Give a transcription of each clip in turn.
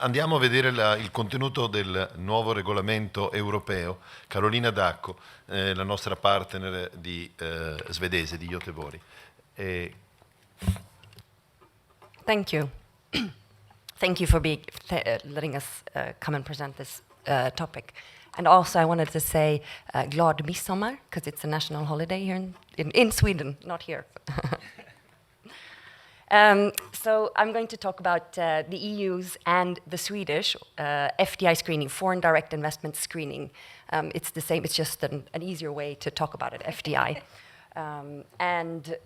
Andiamo a vedere il contenuto del nuovo regolamento europeo. Carolina Dacko, la nostra partner svedese di Göteborg. Thank you. Thank you for letting us come and present this topic. And also I wanted to say glad midsommar, because it's a national holiday here in Sweden, not here. So I'm going to talk about the EU's and the Swedish FDI screening, foreign direct investment screening. It's the same, it's just an easier way to talk about it, FDI. And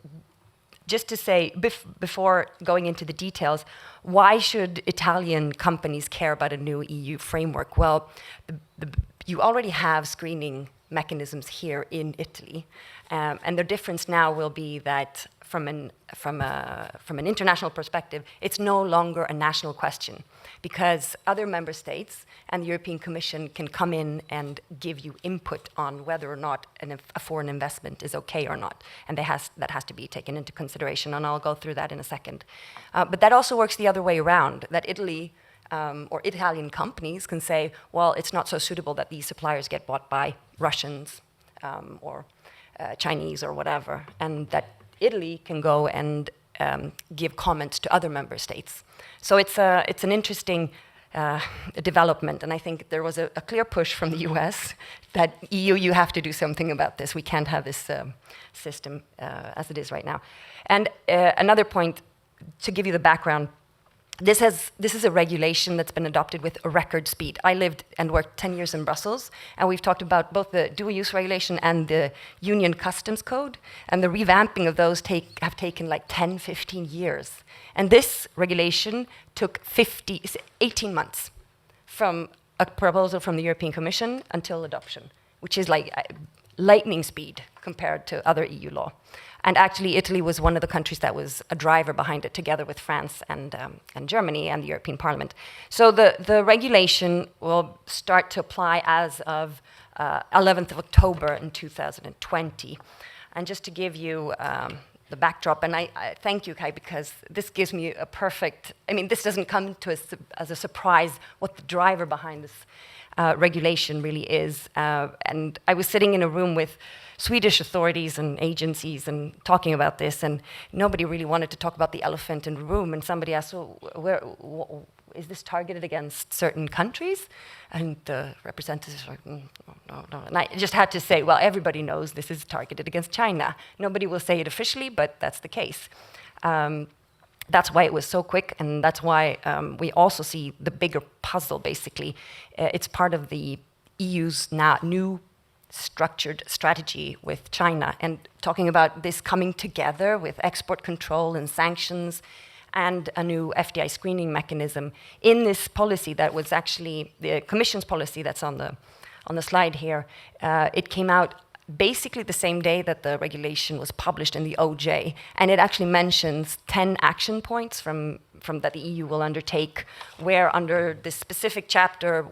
just to say, before going into the details, why should Italian companies care about a new EU framework? Well, you already have screening mechanisms here in Italy. And the difference now will be that from an international perspective, it's no longer a national question, because other member states and the European Commission can come in and give you input on whether or not a foreign investment is okay or not. And that has to be taken into consideration, and I'll go through that in a second. But that also works the other way around, that Italy or Italian companies can say, well, it's not so suitable that these suppliers get bought by Russians or Chinese or whatever, and that Italy can go and give comments to other member states. So it's an interesting development, and I think there was a clear push from the US that EU, you have to do something about this. We can't have this system as it is right now. And another point, to give you the background, this is a regulation that's been adopted with a record speed. I lived and worked 10 years in Brussels, and we've talked about both the dual-use regulation and the Union Customs Code, and the revamping of those have taken like 10, 15 years. And this regulation took 18 months from a proposal from the European Commission until adoption, which is like lightning speed compared to other EU law. And actually, Italy was one of the countries that was a driver behind it, together with France and Germany and the European Parliament. So the regulation will start to apply as of 11th of October in 2020. And just to give you the backdrop, and I thank you, Kai, because this gives me a perfect, this doesn't come to us as a surprise what the driver behind this regulation really is. And I was sitting in a room with Swedish authorities and agencies and talking about this, and nobody really wanted to talk about the elephant in the room. And somebody asked, well, is this targeted against certain countries? And the representatives were like, no. And I just had to say, well, everybody knows this is targeted against China. Nobody will say it officially, but that's the case. That's why it was so quick, and that's why we also see the bigger puzzle, basically. It's part of the EU's new structured strategy with China, and talking about this coming together with export control and sanctions and a new FDI screening mechanism in this policy that was actually the Commission's policy that's on the slide here. It came out basically the same day that the regulation was published in the OJ, and it actually mentions 10 action points from that the EU will undertake, where under this specific chapter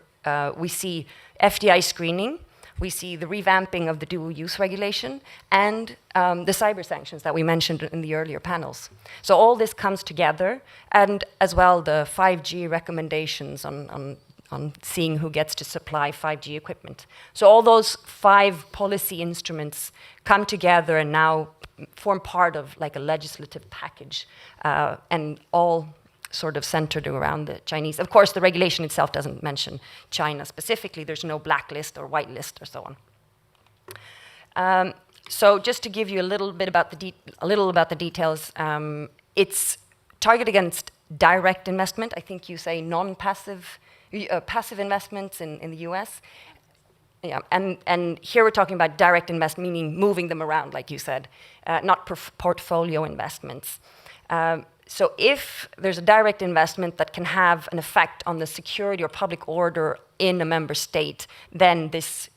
we see FDI screening, we see the revamping of the dual-use regulation, and the cyber sanctions that we mentioned in the earlier panels. So all this comes together, and as well the 5G recommendations on seeing who gets to supply 5G equipment. So all those 5 policy instruments come together and now form part of like a legislative package, and all sort of centered around the Chinese. Of course, the regulation itself doesn't mention China specifically. There's no blacklist or whitelist or so on. So just to give you a little bit about the details, it's targeted against direct investment. I think you say non-passive, passive investments in the US. Yeah, and here we're talking about direct investment, meaning moving them around, like you said, not portfolio investments. So if there's a direct investment that can have an effect on the security or public order in a member state, then this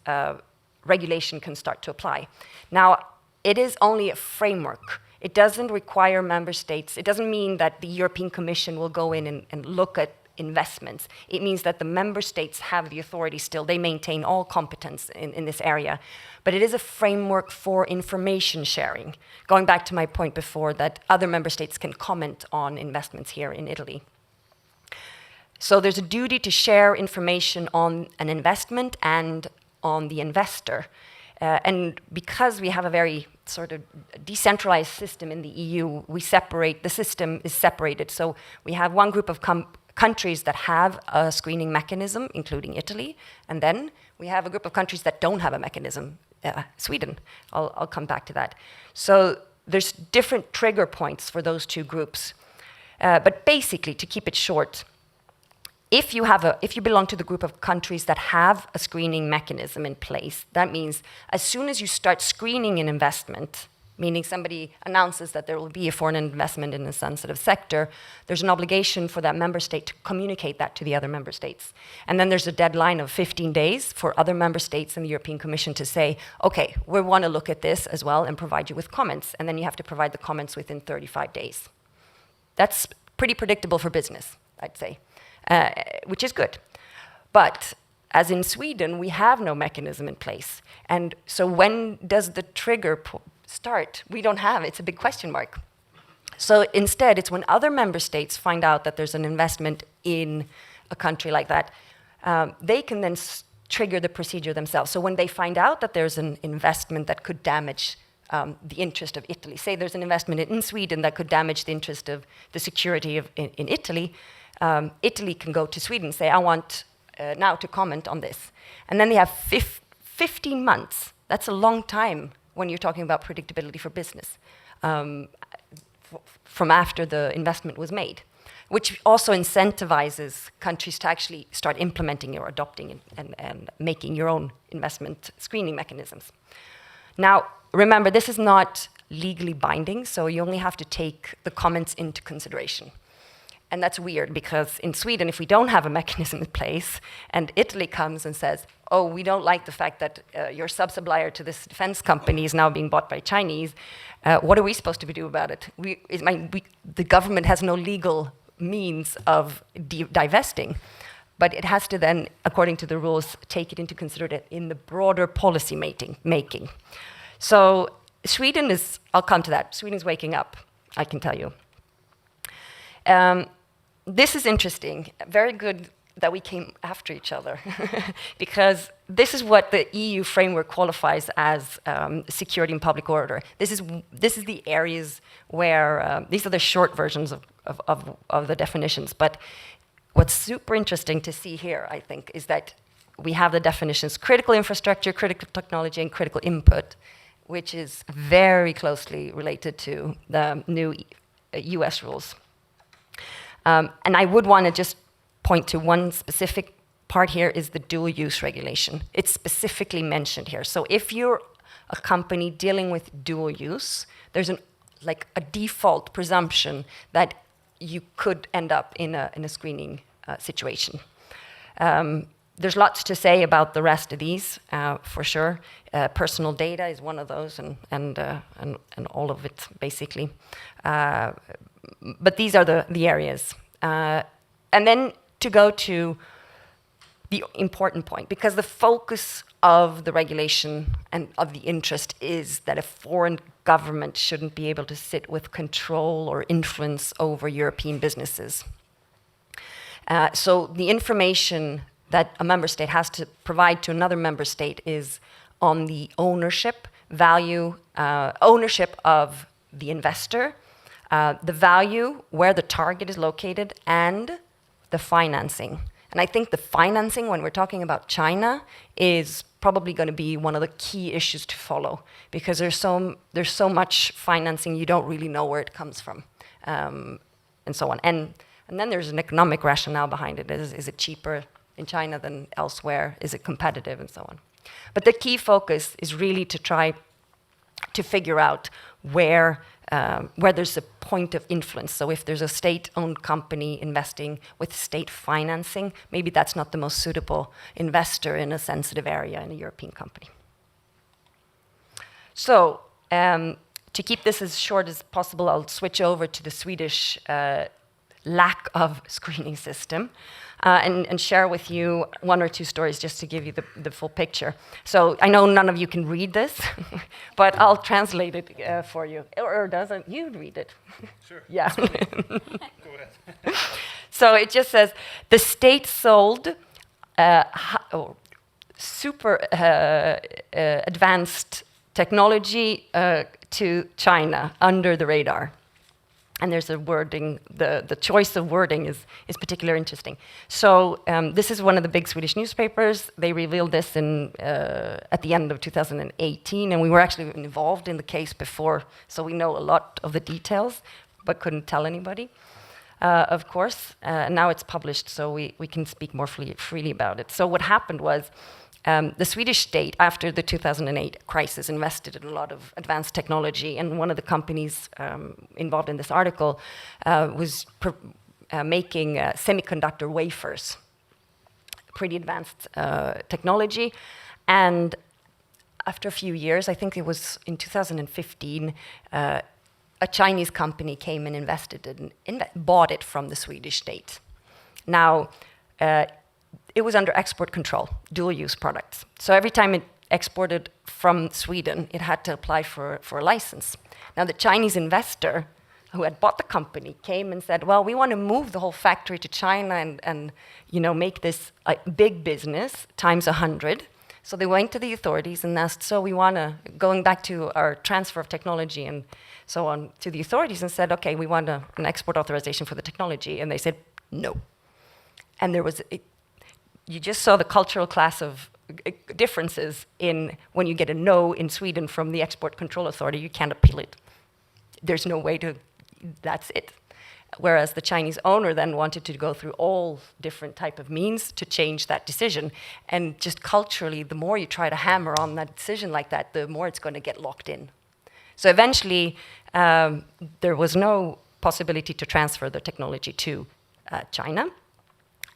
regulation can start to apply. Now, it is only a framework. It doesn't require member states. It doesn't mean that the European Commission will go in and look at investments. It means that the member states have the authority still. They maintain all competence in this area. But it is a framework for information sharing, going back to my point before that other member states can comment on investments here in Italy. So there's a duty to share information on an investment and on the investor. And because we have a very sort of decentralized system in the EU, the system is separated. So we have one group of countries that have a screening mechanism, including Italy, and then we have a group of countries that don't have a mechanism, Sweden. I'll come back to that. So there's different trigger points for those two groups. But basically, to keep it short, if you belong to the group of countries that have a screening mechanism in place, that means as soon as you start screening an investment, meaning somebody announces that there will be a foreign investment in a sensitive sector, there's an obligation for that member state to communicate that to the other member states. And then there's a deadline of 15 days for other member states and the European Commission to say, okay, we want to look at this as well and provide you with comments. And then you have to provide the comments within 35 days. That's pretty predictable for business, I'd say, which is good. But as in Sweden, we have no mechanism in place. And so when does the trigger start? We don't have it. It's a big question mark. So instead, it's when other member states find out that there's an investment in a country like that, they can then trigger the procedure themselves. So when they find out that there's an investment that could damage the interest of Italy, say there's an investment in Sweden that could damage the interest of the security in Italy, Italy can go to Sweden and say, I want now to comment on this. And then they have 15 months. That's a long time when you're talking about predictability for business, from after the investment was made, which also incentivizes countries to actually start implementing or adopting and making your own investment screening mechanisms. Now, remember, this is not legally binding, so you only have to take the comments into consideration. And that's weird, because in Sweden, if we don't have a mechanism in place, and Italy comes and says, oh, we don't like the fact that your sub-supplier to this defense company is now being bought by Chinese, what are we supposed to do about it? The government has no legal means of divesting, but it has to then, according to the rules, take it into consideration in the broader policy making. So Sweden is, I'll come to that, Sweden's waking up, I can tell you. This is interesting, very good that we came after each other, because this is what the EU framework qualifies as security and public order. This is the areas where, these are the short versions of the definitions, but what's super interesting to see here, I think, is that we have the definitions critical infrastructure, critical technology, and critical input, which is very closely related to the new US rules. And I would want to just point to one specific part here is the dual use regulation. It's specifically mentioned here. So if you're a company dealing with dual use, there's a default presumption that you could end up in a screening situation. There's lots to say about the rest of these, for sure. Personal data is one of those, and all of it, basically. But these are the areas. And then to go to the important point, because the focus of the regulation and of the interest is that a foreign government shouldn't be able to sit with control or influence over European businesses. So the information that a member state has to provide to another member state is on the ownership, ownership of the investor, the value, where the target is located, and the financing. And I think the financing, when we're talking about China, is probably going to be one of the key issues to follow, because there's so much financing you don't really know where it comes from, and so on. And then there's an economic rationale behind it. Is it cheaper in China than elsewhere? Is it competitive, and so on? But the key focus is really to try to figure out where there's a point of influence. So if there's a state-owned company investing with state financing, maybe that's not the most suitable investor in a sensitive area in a European company. So to keep this as short as possible, I'll switch over to the Swedish lack of screening system. And share with you one or two stories just to give you the full picture. So I know none of you can read this, but I'll translate it for you. Or doesn't you read it? Sure. Yeah. Go ahead. So it just says the state sold super advanced technology to China under the radar. And there's a wording, the choice of wording is particularly interesting. So this is one of the big Swedish newspapers. They revealed this at the end of 2018, and we were actually involved in the case before, so we know a lot of the details, but couldn't tell anybody, of course. Now it's published, so we can speak more freely about it. So what happened was, the Swedish state, after the 2008 crisis, invested in a lot of advanced technology, and one of the companies involved in this article was making semiconductor wafers, pretty advanced technology. And after a few years, I think it was in 2015, a Chinese company came and invested bought it from the Swedish state. Now, it was under export control, dual-use products. So every time it exported from Sweden, it had to apply for a license. Now the Chinese investor who had bought the company came and said, well, we want to move the whole factory to China and make this a big business times 100. So they went to the authorities and asked, so we want to, going back to our transfer of technology and so on, to the authorities and said, okay, we want an export authorization for the technology. And they said, no. And there was... You just saw the cultural class of differences in when you get a no in Sweden from the Export Control Authority, you can't appeal it. There's no way to, that's it. Whereas the Chinese owner then wanted to go through all different type of means to change that decision. And just culturally, the more you try to hammer on that decision like that, the more it's going to get locked in. So eventually, there was no possibility to transfer the technology to China.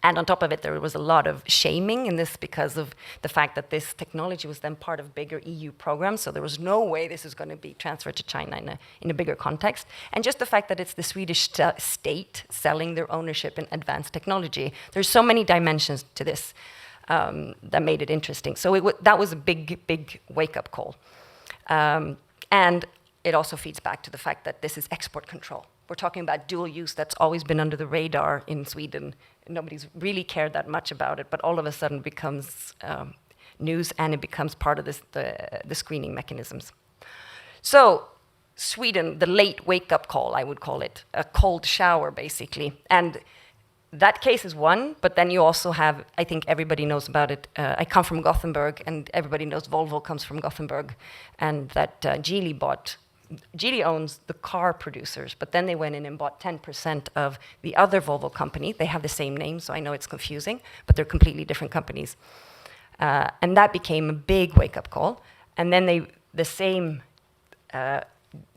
And on top of it, there was a lot of shaming in this because of the fact that this technology was then part of bigger EU programs. So there was no way this is going to be transferred to China in a bigger context. And just the fact that it's the Swedish state selling their ownership in advanced technology. There's so many dimensions to this that made it interesting. So that was a big, big wake-up call. And it also feeds back to the fact that this is export control. We're talking about dual use that's always been under the radar in Sweden. Nobody's really cared that much about it, but all of a sudden becomes news and it becomes part of the screening mechanisms. So Sweden, the late wake-up call, I would call it, a cold shower basically. And that case is one, but then you also have, I think everybody knows about it. I come from Gothenburg and everybody knows Volvo comes from Gothenburg, and that Geely owns the car producers, but then they went in and bought 10% of the other Volvo company. They have the same name, so I know it's confusing, but they're completely different companies. And that became a big wake-up call. And then the same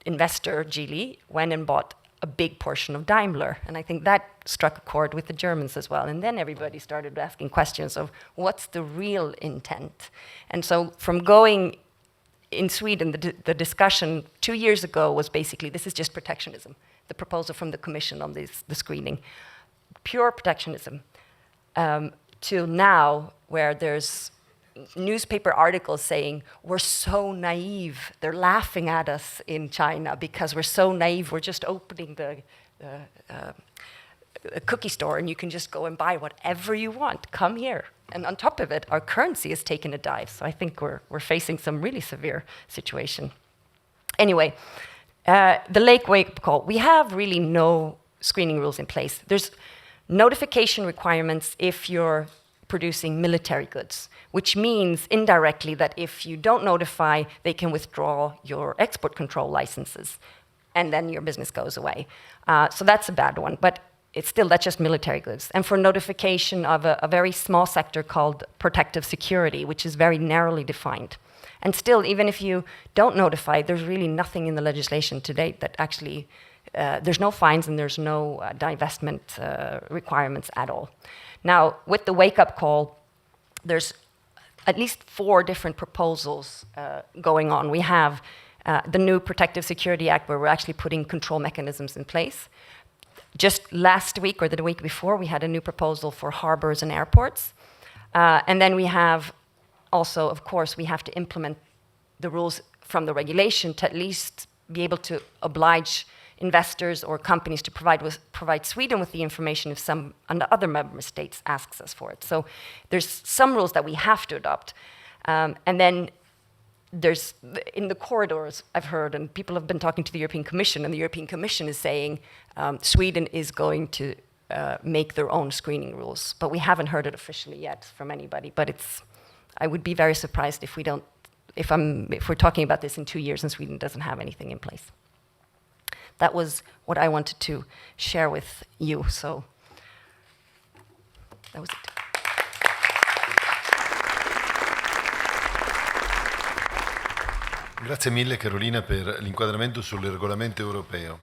investor, Geely, went and bought a big portion of Daimler. And I think that struck a chord with the Germans as well. And then everybody started asking questions of what's the real intent? And so from going in Sweden, the discussion 2 years ago was basically, this is just protectionism, the proposal from the Commission on the screening. Pure protectionism, till now, where there's newspaper articles saying, we're so naive, they're laughing at us in China because we're so naive, we're just opening a cookie store and you can just go and buy whatever you want, come here. And on top of it, our currency has taken a dive. So I think we're facing some really severe situation. Anyway, the late wake-up call. We have really no screening rules in place. There's notification requirements if you're producing military goods, which means indirectly that if you don't notify, they can withdraw your export control licenses, and then your business goes away. So that's a bad one. But that's just military goods. And for notification of a very small sector called protective security, which is very narrowly defined. And still, even if you don't notify, there's really nothing in the legislation to date that actually, there's no fines and there's no divestment requirements at all. Now, with the wake-up call, there's at least 4 different proposals going on. We have the new Protective Security Act, where we're actually putting control mechanisms in place. Just last week or the week before, we had a new proposal for harbors and airports. And then we have also, of course, we have to implement the rules from the regulation to at least be able to oblige investors or companies to provide Sweden with the information if some other member states asks us for it. So there's some rules that we have to adopt. And then there's, in the corridors, I've heard, and people have been talking to the European Commission, and the European Commission is saying Sweden is going to make their own screening rules. But we haven't heard it officially yet from anybody. But I would be very surprised if we're talking about this in 2 years and Sweden doesn't have anything in place. That was what I wanted to share with you. So that was it. Grazie mille Carolina per l'inquadramento sul regolamento europeo.